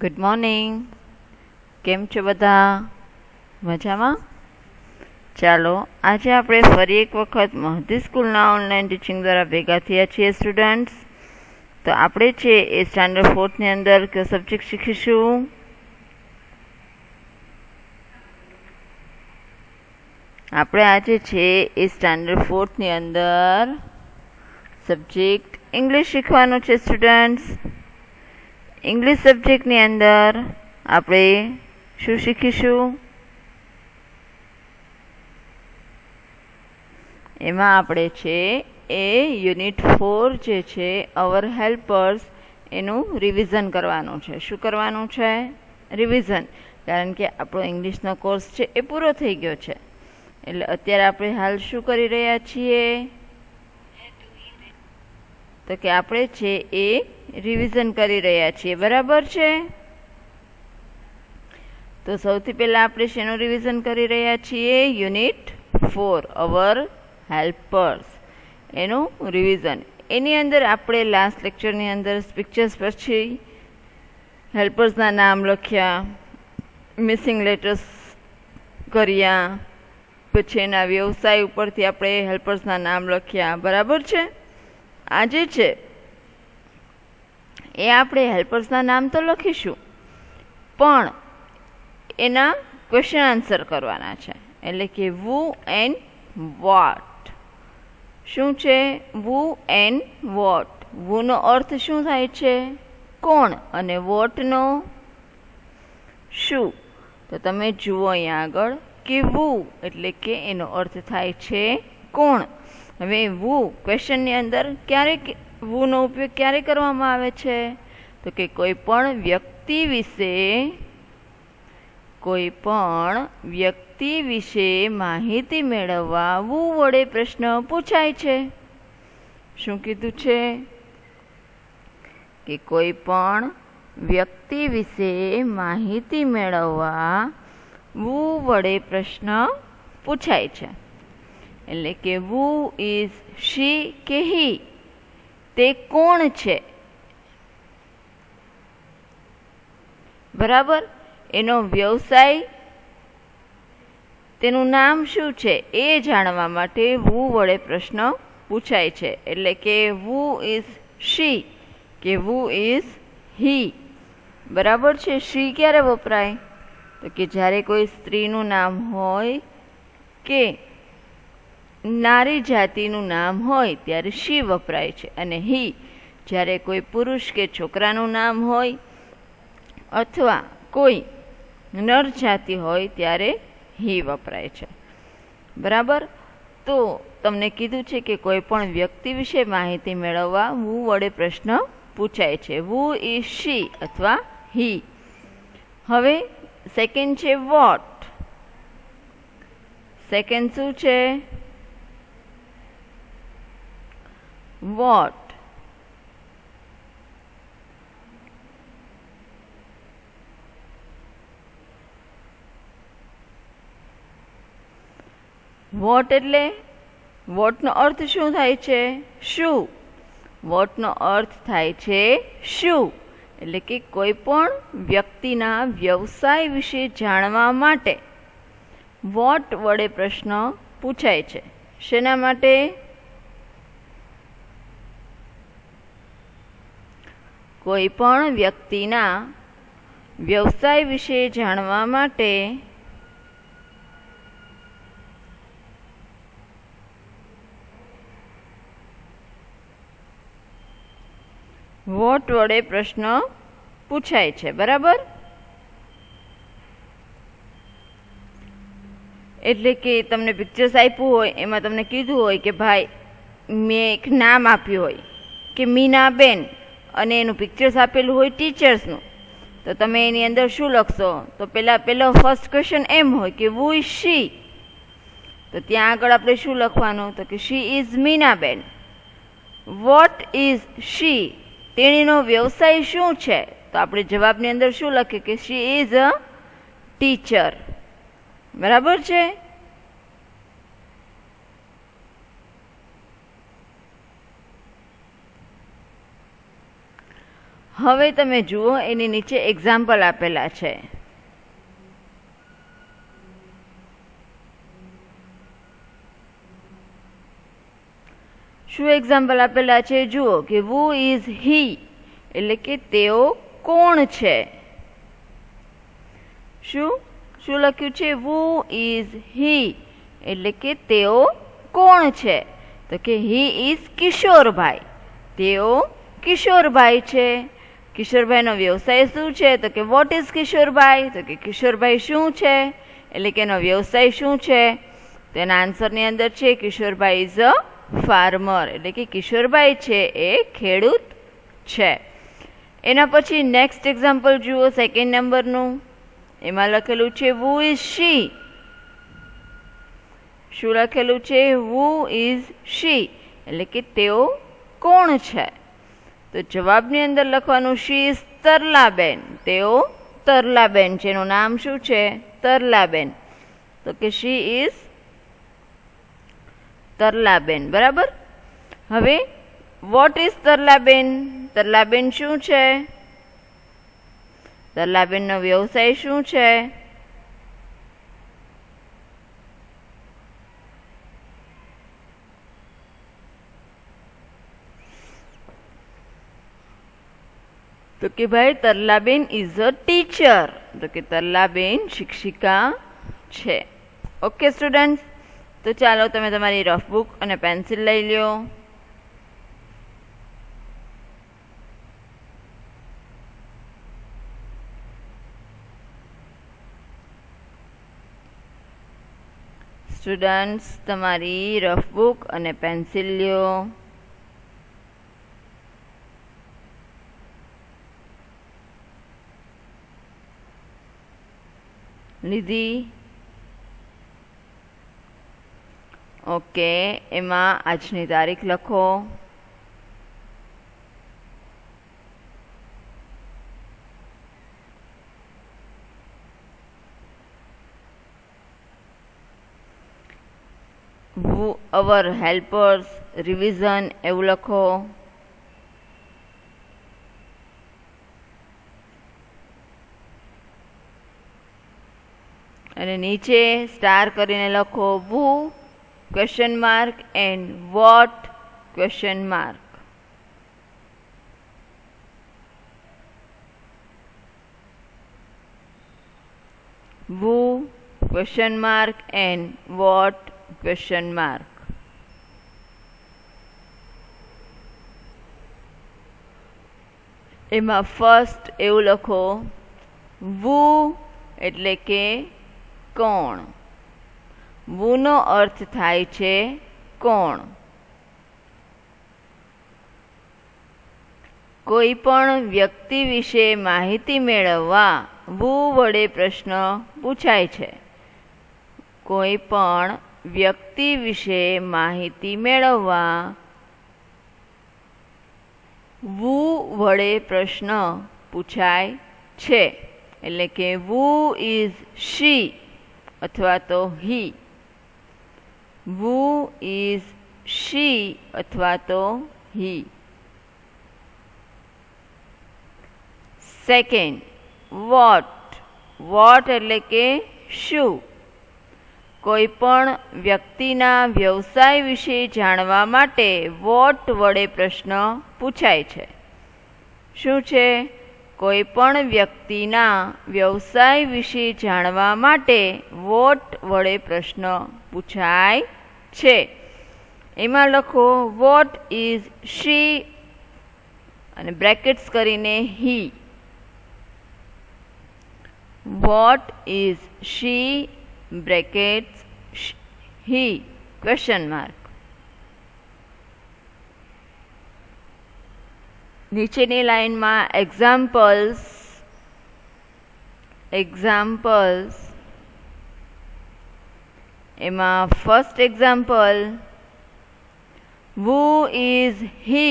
Good morning. કેમ છો બધા? મજામાં? ચાલો આજે આપણે ફરી એક વખત મહદી સ્કૂલના ઓનલાઈન ટીચિંગ દ્વારા ભેગા થયા છીએ સ્ટુડન્ટ્સ. તો આપણે છે એ સ્ટાન્ડર્ડ 4ની અંદર કયો સબ્જેક્ટ શીખીશું? આપણે આજે છે એ સ્ટાન્ડર્ડ 4ની અંદર સબ્જેક્ટ ઇંગ્લિશ શીખવાનું છે સ્ટુડન્ટ્સ. ઇંગ્લિશ સબ્જેક્ટની અંદર આપણે શું શીખીશું? એમાં આપણે છે એ યુનિટ 4 જે છે અવર હેલ્પર્સ એનું રિવિઝન કરવાનું છે. શું કરવાનું છે? રિવિઝન. કારણ કે આપણો ઇંગ્લિશનો કોર્સ છે એ પૂરો થઈ ગયો છે, એટલે અત્યારે આપણે હાલ શું કરી રહ્યા છીએ? તો કે આપણે છે એ રિવિઝન કરી રહ્યા છીએ. બરાબર છે? તો સૌથી પહેલા આપણે શેનું રિવિઝન કરી રહ્યા છીએ? યુનિટ 4 અવર હેલ્પર્સ એનું રિવિઝન. એની અંદર આપણે લાસ્ટ લેક્ચરની અંદર પિક્ચર્સ પછી હેલ્પર્સના નામ લખ્યા, મિસિંગ લેટર્સ કર્યા, પછી એના વ્યવસાય ઉપરથી આપણે હેલ્પર્સના નામ લખ્યા. બરાબર છે? આજે છે એ આપણે હેલ્પર્સના નામ તો લખીશું, પણ એના ક્વેશ્ચન આન્સર કરવાના છે. એટલે કે વુ એન્ડ વોટ. શું છે? વુ એન્ડ વોટ. વુનો અર્થ શું થાય છે? કોણ. અને વોટનો શું? તો તમે જુઓ અહીંયા આગળ કે વુ એટલે કે એનો અર્થ થાય છે કોણ. હવે વુ ક્વેશ્ચનની અંદર ક્યારે વુનો ઉપયોગ ક્યારે કરવામાં આવે છે? તો કે કોઈ પણ વ્યક્તિ વિશે માહિતી મેળવવા વુ વડે પ્રશ્ન પૂછાય છે. શું કીધું છે? કે કોઈ પણ વ્યક્તિ વિશે માહિતી મેળવવા વુ વડે પ્રશ્ન પૂછાય છે. એટલે કે વુ ઇઝ શી કે હી, તે કોણ છે. બરાબર? એનો વ્યવસાય, તેનું નામ શું છે એ જાણવા માટે વુ વડે પ્રશ્ન પૂછાય છે. એટલે કે વુ ઇઝ શી કે વુ ઇઝ હી. બરાબર છે? શી ક્યારે વપરાય? તો કે જ્યારે કોઈ સ્ત્રીનું નામ હોય કે નારી જાતિનું નામ હોય ત્યારે શી વપરાય છે. અને હી જ્યારે કોઈ પુરુષ કે છોકરાનું નામ હોય અથવા કોઈ નર જાતિ હોય ત્યારે હી વપરાય છે. બરાબર? તો તમને કીધું છે કે કોઈ પણ વ્યક્તિ વિશે માહિતી મેળવવા વુ વડે પ્રશ્ન પૂછાય છે. વુ ઇઝ શી અથવા હી. હવે સેકન્ડ છે વોટ. સેકન્ડ શું છે? વોટ. વોટ એટલે વોટનો અર્થ શું થાય છે? શું. વોટનો અર્થ થાય છે શું. એટલે કે કોઈ પણ વ્યક્તિના વ્યવસાય વિશે જાણવા માટે વોટ વડે પ્રશ્ન પૂછાય છે. શેના માટે? કોઈ પણ વ્યક્તિના વ્યવસાય વિશે જાણવા માટે વોટ વડે પ્રશ્ન પૂછાય છે. બરાબર? એટલે કે તમને પિક્ચર્સ આપ્યું હોય, એમાં તમને કીધું હોય કે ભાઈ મેં એક નામ આપ્યું હોય કે મીનાબેન, અને એનું પિક્ચર્સ આપેલું હોય ટીચર્સનું, તો તમે એની અંદર શું લખશો? તો પેલો ફર્સ્ટ ક્વેશ્ચન એમ હોય કે વુ ઇઝ શી. તો ત્યાં આગળ આપણે શું લખવાનું? તો કે she is Minaben. What is she, તેણીનો વ્યવસાય શું છે? તો આપણે જવાબની અંદર શું લખીએ કે શી ઇઝ અ ટીચર. બરાબર છે? હવે તમે જુઓ, એની નીચે એક્ઝામ્પલ આપેલા છે. શું એક્ઝામ્પલ આપેલા છે જુઓ કે who is he એટલે કે તેઓ કોણ છે. શું શું લખ્યું છે? who is he એટલે કે તેઓ કોણ છે? તો કે he is કિશોરભાઈ, તેઓ કિશોરભાઈ છે. કિશોરભાઈનો વ્યવસાય શું છે? તો કે વોટ ઇઝ કિશોરભાઈ? તો કે કિશોરભાઈ શું છે એટલે કે એનો વ્યવસાય શું છે? તેના આન્સરની અંદર છે કિશોરભાઈ ઇઝ અ ફાર્મર એટલે કે કિશોરભાઈ છે એ ખેડૂત છે. એના પછી નેક્સ્ટ એક્ઝામ્પલ જુઓ, સેકન્ડ નંબરનું. એમાં લખેલું છે who is she. શું લખેલું છે? who is she એટલે કે તેઓ કોણ છે? તો જવાબની અંદર લખવાનું she is તરલાબેન, તેઓ તરલાબેન છે. એનું નામ શું છે? તરલાબેન. તો કે she is તરલાબેન. બરાબર. હવે વોટ ઇઝ તરલાબેન? તરલાબેન શું છે? તરલાબેનનો વ્યવસાય શું છે? તો કે ભાઈ તરલાબેન ઇઝ અ ટીચર. તો કે તરલાબેન શિક્ષિકા છે. ઓકે સ્ટુડન્ટ્સ, તો ચાલો તમે તમારી રફ બુક અને પેન્સિલ લઈ લો. સ્ટુડન્ટ્સ તમારી રફ બુક અને પેન્સિલ લ્યો. લીધી? ઓકે, એમાં આજની તારીખ લખો. our helpers revision એવું લખો. અને નીચે સ્ટાર કરીને લખો who question mark and what question mark. who question mark and what question mark. એમાં ફર્સ્ટ એવું લખો who એટલે કે કોણ. વુનો અર્થ થાય છે કોણ. કોઈ પણ વ્યક્તિ વિશે માહિતી મેળવવા વુ વડે પ્રશ્ન પૂછાય છે. કોઈ પણ વ્યક્તિ વિશે માહિતી મેળવવા વુ વડે પ્રશ્ન પૂછાય છે. એટલે કે who is she અથવા તો he. who is she અથવા તો he. સેકન્ડ what એટલે કે શું. કોઈ પણ વ્યક્તિના વ્યવસાય વિશે જાણવા માટે વોટ વડે પ્રશ્ન પૂછાય છે. શું છે? કોઈ પણ વ્યક્તિના વ્યવસાય વિશે જાણવા માટે વોટ વડે પ્રશ્ન પૂછાય છે. એમાં લખો વોટ ઇઝ શી અને બ્રેકેટ્સ કરીને he. What is she brackets he question mark. નીચેની લાઈનમાં એક્ઝામ્પલ્સ એમાં first example who is he.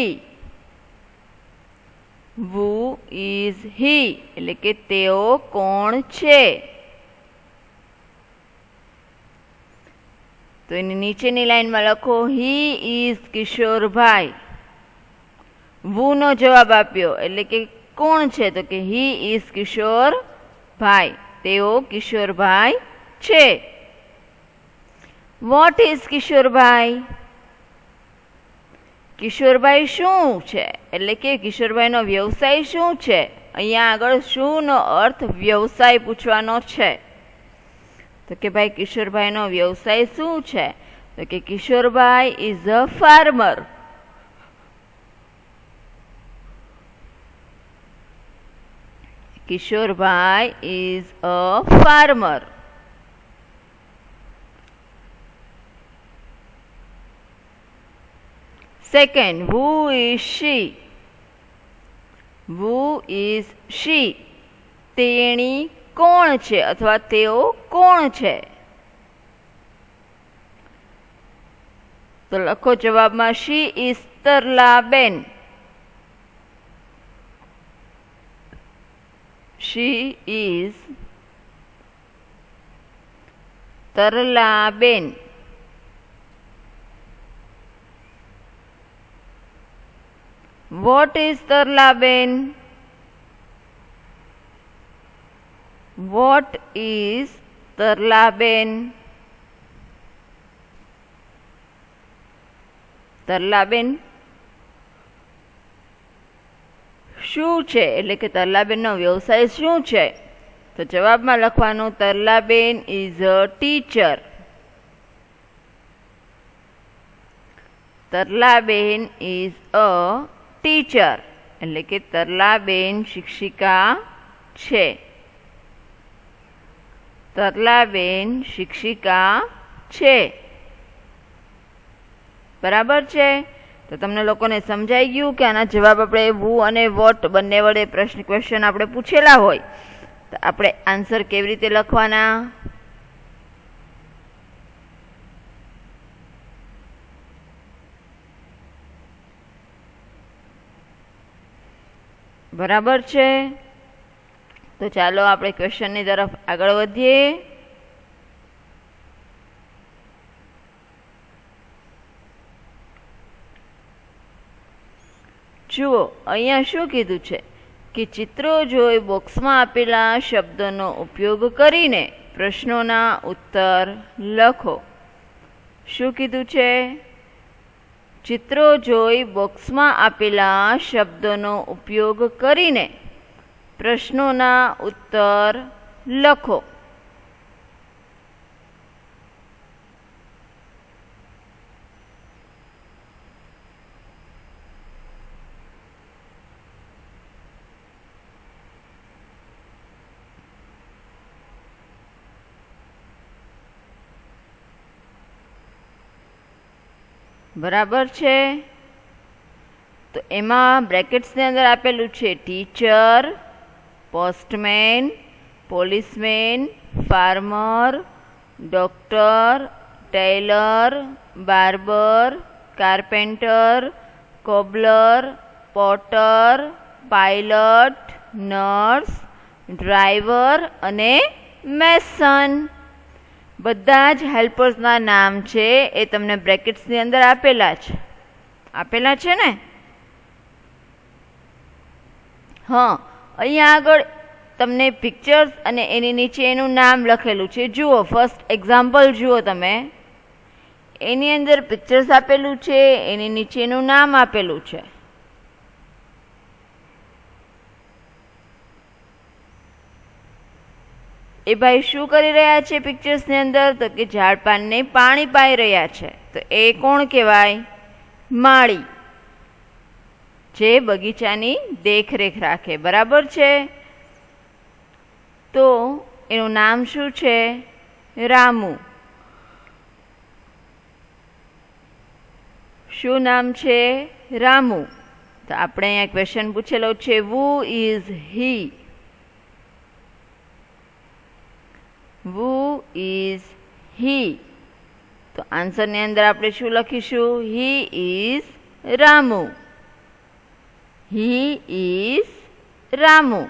who is he એટલે કે તેઓ કોણ છે. તો એની નીચેની લાઈનમાં લખો he is કિશોરભાઈ. વુનો જવાબ આપ્યો એટલે કે કોણ છે? તો કે હી ઇઝ કિશોરભાઈ. તેઓ કિશોરભાઈ છે. What is Kishorbhai? કિશોરભાઈ શું છે? એટલે કે કિશોરભાઈનો વ્યવસાય શું છે? અહીંયા આગળ શું નો અર્થ વ્યવસાય પૂછવાનો છે. તો કે ભાઈ કિશોરભાઈનો વ્યવસાય શું છે? તો કે Kishorbhai is a farmer. Kishorbhai is a farmer. Second, who is she? who is she? તેણી કોણ છે અથવા તેઓ કોણ છે? તો લખો જવાબમાં she is તરલાબેન. she is તરલાબેન. What is તરલાબેન? What is તરલાબેન? તરલાબેન શું છે? એટલે કે તરલાબેનનો વ્યવસાય શું છે? તો જવાબમાં લખવાનું Taralaben is a teacher. Taralaben is a teacher. એટલે કે તરલાબેન શિક્ષિકા છે. તરલાબેન શિક્ષિકા છે. બરાબર છે? તો તમને લોકોને સમજાઈ ગયું કે આના જવાબ આપણે વુ અને વોટ બંને વડે ક્વેશ્ચન આપણે પૂછેલા હોય તો આપણે આન્સર કેવી રીતે લખવાના? બરાબર છે? તો ચાલો આપણે ક્વેશ્ચનની તરફ આગળ વધીએ. જુઓ અહીંયા શું કીધું છે કે ચિત્રો જોઈ બોક્સમાં આપેલા શબ્દોનો ઉપયોગ કરીને પ્રશ્નોના ઉત્તર લખો. શું કીધું છે? ચિત્રો જોઈ બોક્સમાં આપેલા શબ્દોનો ઉપયોગ કરીને પ્રશ્નોના ઉત્તર લખો. બરાબર છે? તો એમાં બ્રેકેટ્સની અંદર આપેલું છે teacher, postman, policeman, farmer, doctor, tailor, barber, carpenter, cobbler, potter, pilot, nurse, driver અને મેસન. બધા જ હેલ્પર્સના નામ છે એ તમને બ્રેકેટ્સની અંદર આપેલા છે. આપેલા છે ને? હા, અહીંયા આગળ તમને પિક્ચર્સ અને એની નીચે એનું નામ લખેલું છે. જુઓ, ફર્સ્ટ એક્ઝામ્પલ જુઓ તમે. એની અંદર પિક્ચર્સ આપેલું છે, એની નીચે એનું નામ આપેલું છે. એ ભાઈ શું કરી રહ્યા છે પિક્ચર્સની અંદર? તો કે ઝાડ પાનને પાણી પાઈ રહ્યા છે. તો એ કોણ કહેવાય? માળી, જે બગીચાની દેખરેખ રાખે. બરાબર છે? તો એનું નામ શું છે? રામુ. શું નામ છે? રામુ. તો આપણે અહીંયા ક્વેશ્ચન પૂછેલો છે who is he? who is he? તો આન્સરની અંદર આપણે શું લખીશું? he is Ramu. he is Ramu.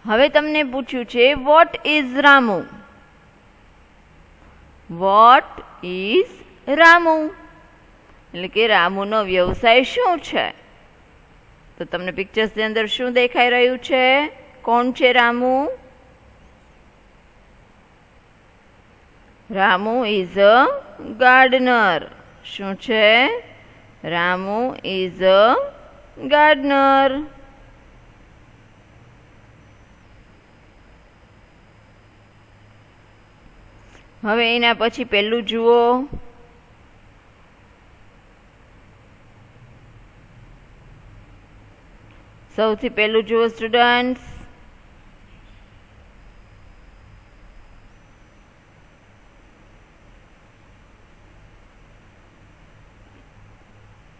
હવે તમને પૂછ્યું છે what is Ramu? what is Ramu? એટલે કે રામુનો વ્યવસાય શું છે? તો તમને પિક્ચર્સની અંદર શું દેખાઈ રહ્યું છે? કોણ છે Ramu? Ramu is a gardener. શું છે? Ramu is a gardener. હવે એના પછી પહેલું જુઓ. સૌથી પહેલું જુઓ સ્ટુડન્ટ્સ.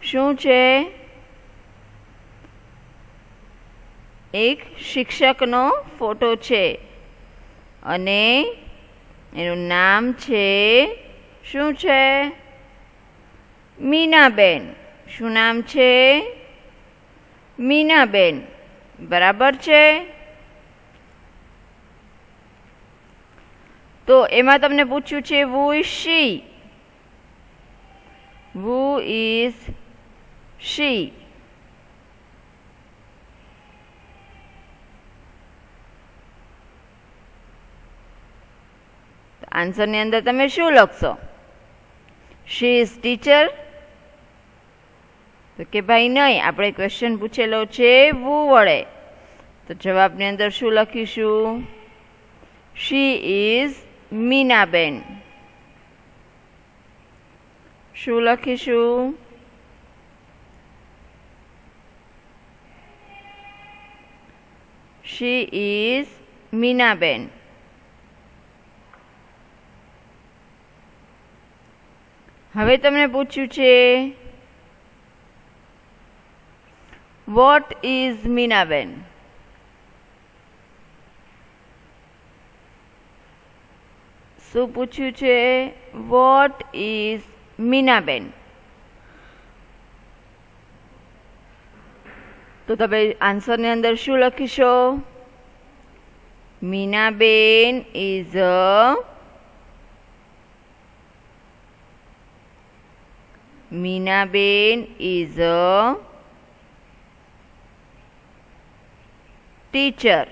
શું છે? એક શિક્ષકનો ફોટો છે અને એનું નામ છે, શું છે? મીનાબેન. શું નામ છે? મીનાબેન. બરાબર છે. તો એમાં તમને પૂછ્યું છે who is she? Who is she? આન્સરની અંદર તમે શું લખશો? She is teacher? તો કે ભાઈ નહીં, આપણે ક્વેશ્ચન પૂછેલો છે વુ વડે, તો જવાબની અંદર શું લખીશું? She is Meenaben. શું લખીશું? She is Meenaben. હવે તમને પૂછ્યું છે વોટ ઇઝ મીનાબેન? શું પૂછ્યું છે? What is Minaben. તો તમે આન્સરની અંદર શું લખીશો? Minaben is a teacher.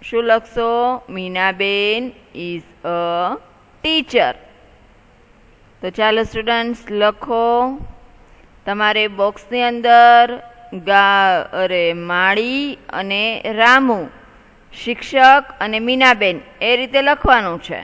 શું લખશો? Minaben is a teacher. તો ચાલો સ્ટુડન્ટ્સ લખો. તમારે બોક્સની અંદર માળી અને રામુ, શિક્ષક અને મીનાબેન એ રીતે લખવાનું છે.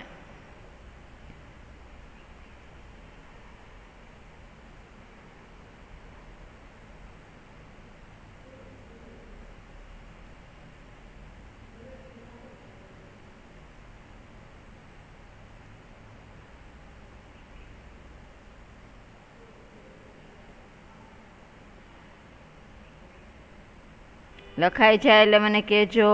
લખાઈ જાય એટલે મને કહેજો.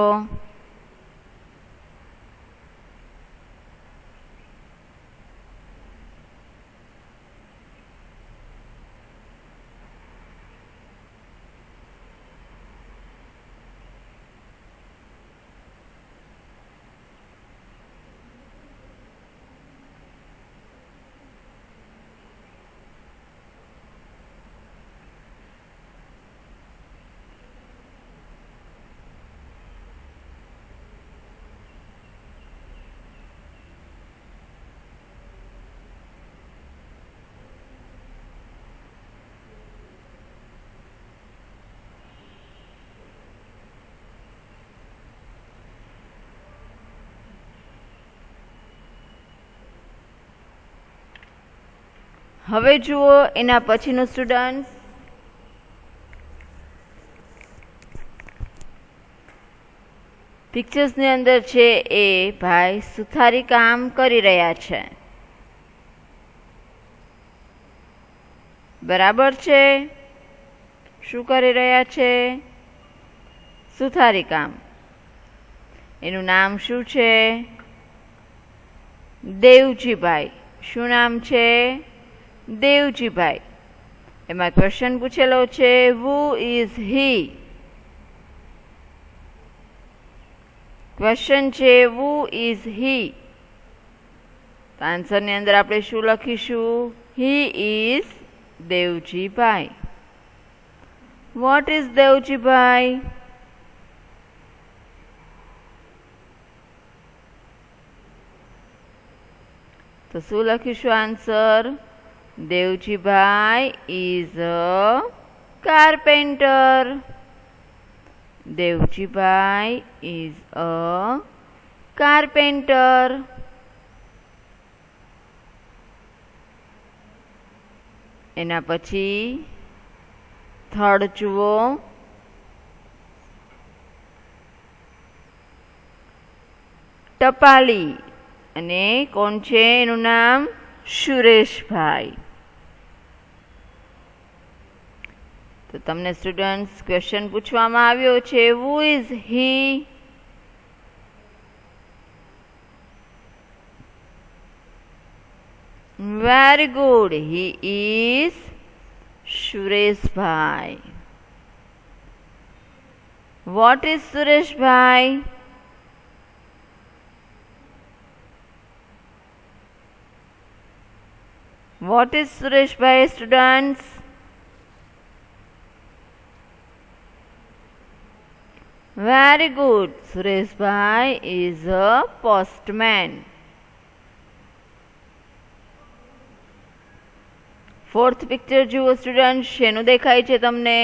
હવે જુઓ એના પછીનું સ્ટુડન્ટ્સ. પિક્ચર્સની અંદર છે એ ભાઈ સુથારી કામ કરી રહ્યા છે. બરાબર છે. શું કરી રહ્યા છે? સુથારી કામ. એનું નામ શું છે? દેવજીભાઈ. શું નામ છે? દેવજીભાઈ. એમાં ક્વેશ્ચન પૂછેલો છે who is he? ક્વેશ્ચન છે who is he? તો આન્સરની અંદર આપણે શું લખીશું? he is Devjibhai. What is Devjibhai? તો શું લખીશું answer? Devjibhai is a carpenter. Devjibhai is a carpenter. એના પછી થર્ડ જુઓ. ટપાલી અને કોણ છે? એનું નામ સુરેશભાઈ. તો તમને સ્ટુડન્ટ્સ ક્વેશ્ચન પૂછવામાં આવ્યો છે, who is he? Very good. He is Sureshbhai. What is Sureshbhai? What is Sureshbhai, students? Very good. Sureshbhai is a postman. Fourth picture જુઓ સ્ટુડન્ટ, શેનું દેખાય છે તમને?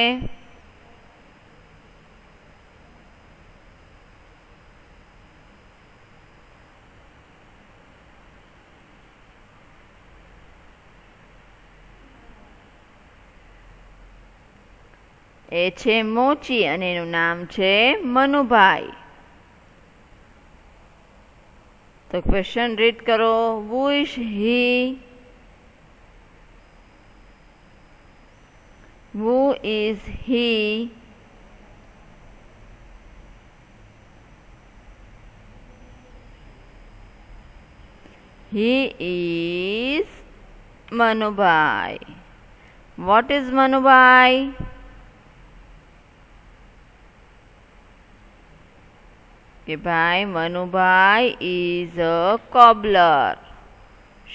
એ છે મોચી અને એનું નામ છે મનુભાઈ. તો ક્વેશ્ચન રીડ કરો. Who is he? Who is he? He is Manubai. What is Manubai? કે ભાઈ મનુભાઈ is a cobbler.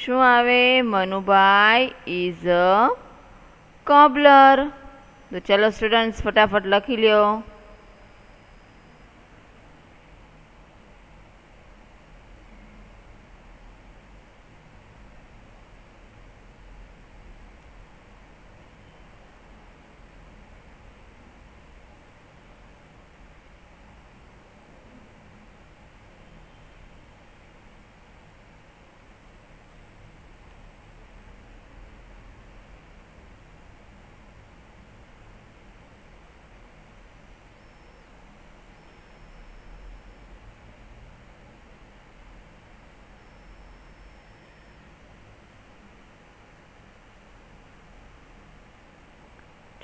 શું આવે? Manubhai is a cobbler. તો ચલો સ્ટુડન્ટ્સ ફટાફટ લખી લ્યો.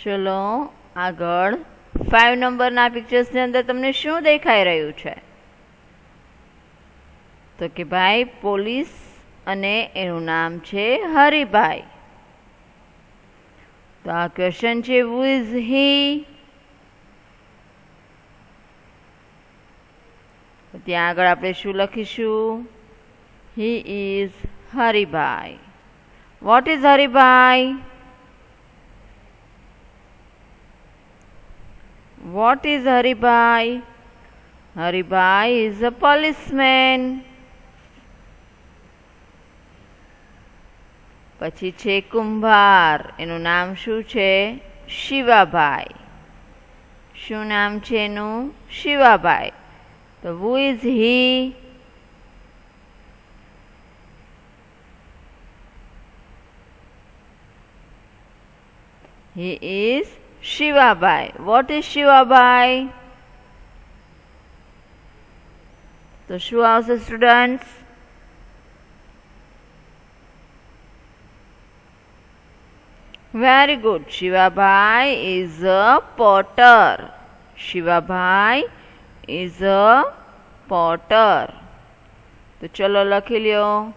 ચલો આગળ 5 નંબરના પિક્ચર્સની અંદર તમને શું દેખાઈ રહ્યું છે? તો કે ભાઈ પોલીસ અને એનું નામ છે હરિભાઈ. તો આ ક્વેશ્ચન છે, હુ ઇઝ હી? ત્યાં આગળ આપણે શું લખીશું? He is Haribhai. What is Haribhai? What is Haribhai? Haribhai is a policeman. પછી છે કુંભાર, એનું નામ શું છે? શિવાભાઈ. શું નામ છે એનું? શિવાભાઈ. તો who is he? He is Shivabai. What is Shivabai? તો શું આવશે students? Very good. Shivabai is a potter. Shivabai is a potter. તો ચલો લખી લ્યો.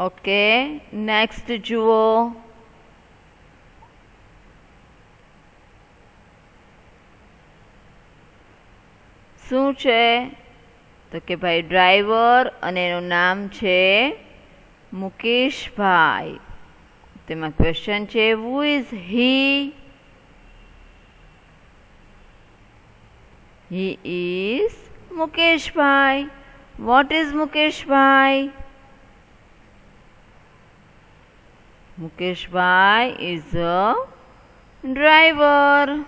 ઓકે, નેક્સ્ટ જુઓ. શું છે? તો કે ભાઈ ડ્રાઈવર અને એનું નામ છે મુકેશભાઈ. તેમાં ક્વેશ્ચન છે who is he? He is Mukeshbhai. What is Mukeshbhai? Mukeshbhai is a driver.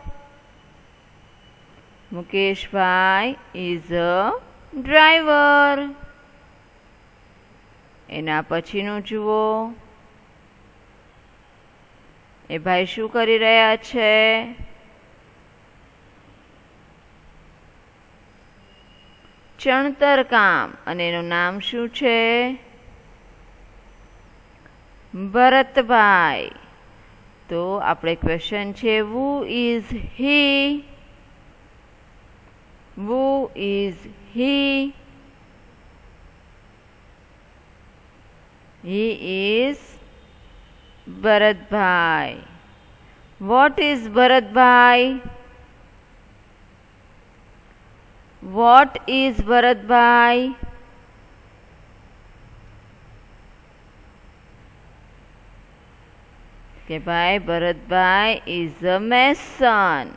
Mukeshbhai is a driver. એના પછીનું જુઓ. એ ભાઈ શું કરી રહ્યા છે? ચણતર કામ. અને એનું નામ શું છે? ભરતભાઈ. તો આપણે ક્વેશ્ચન છે who is he? Who is he? He is Bharatbhai. What is Bharatbhai? What is Bharatbhai? કે ભાઈ Bharatbhai is a mason.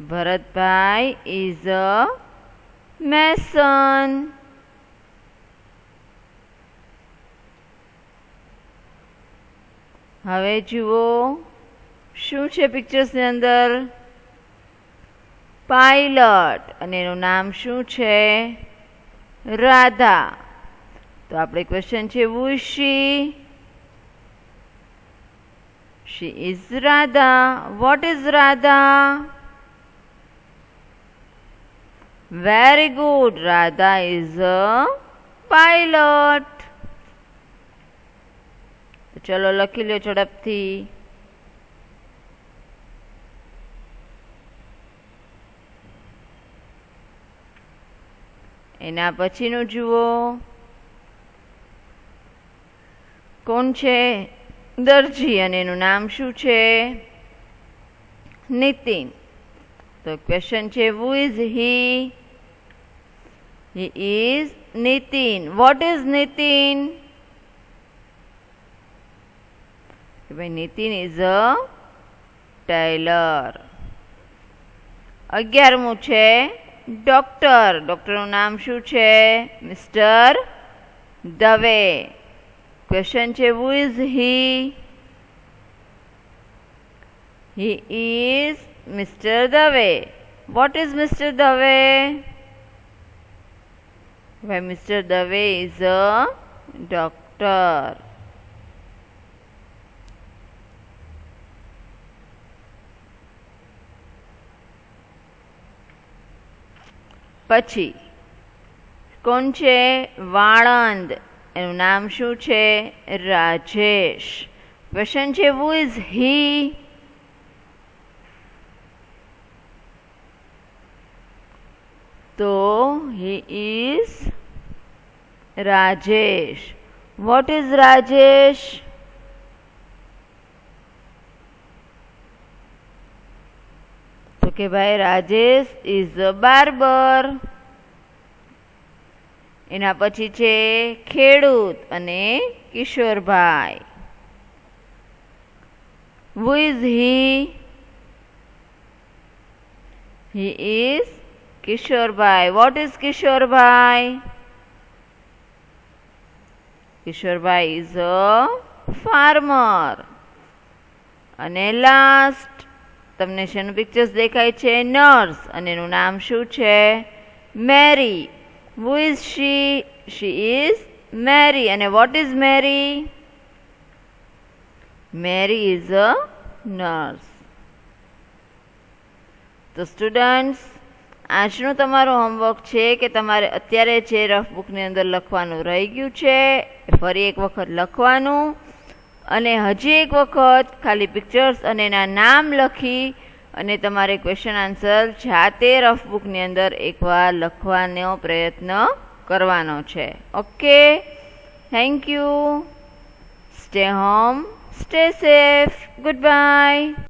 Bharatbhai is a mason. હવે જુઓ શું છે પિક્ચર્સની અંદર? પાયલટ. અને એનું નામ શું છે? રાધા. તો આપણે ક્વેશ્ચન છે who is she? She is Radha. What is Radha? Very good. Radha is a pilot. તો ચલો લખી લો ઝડપથી. એના પછીનું જુઓ. કોણ છે? દરજી. અને એનું નામ શું છે? નીતિન. તો ક્વેશ્ચન છે who is he? He is Nitin. What is Nitin? ભાઈ નીતિન ઇઝ અ ટેલર. 11મું છે ડોક્ટર. ડોક્ટરનું નામ શું છે? મિસ્ટર દવે. ક્વેશ્ચન છે who is he? He is Mr. Dave. What is Mr. Dave? Well, Mr. Dave is a doctor. પછી કોણ છે? વાળંદ. એનું નામ શું છે? રાજેશ. ક્વેશ્ચન છે હુ ઇઝ હી? તો he is Rajesh. What is Rajesh? તો કે ભાઈ રાજેશ is a barber. એના પછી છે ખેડૂત અને Kishorbhai. Who is he? He is Kishorbai. What is Kishorbai? Kishorbai is a farmer. અને લાસ્ટ તમને શેનું પિક્ચર્સ દેખાય છે? નર્સ. અને એનું નામ શું છે? મેરી. Who is she? She is Mary. અને what is Mary? Mary is a nurse. તો સ્ટુડન્ટ્સ આજનું તમારું હોમવર્ક છે કે તમારે અત્યારે જે રફ બુકની અંદર લખવાનું રહી ગયું છે ફરી એક વખત લખવાનું અને હજી એક વખત ખાલી પિક્ચર્સ અને એના નામ લખી અને તમારે ક્વેશ્ચન આન્સર જાતે રફ બુકની અંદર એકવાર લખવાનો પ્રયત્ન કરવાનો છે. Okay, Thank you. Stay home, stay safe. Goodbye.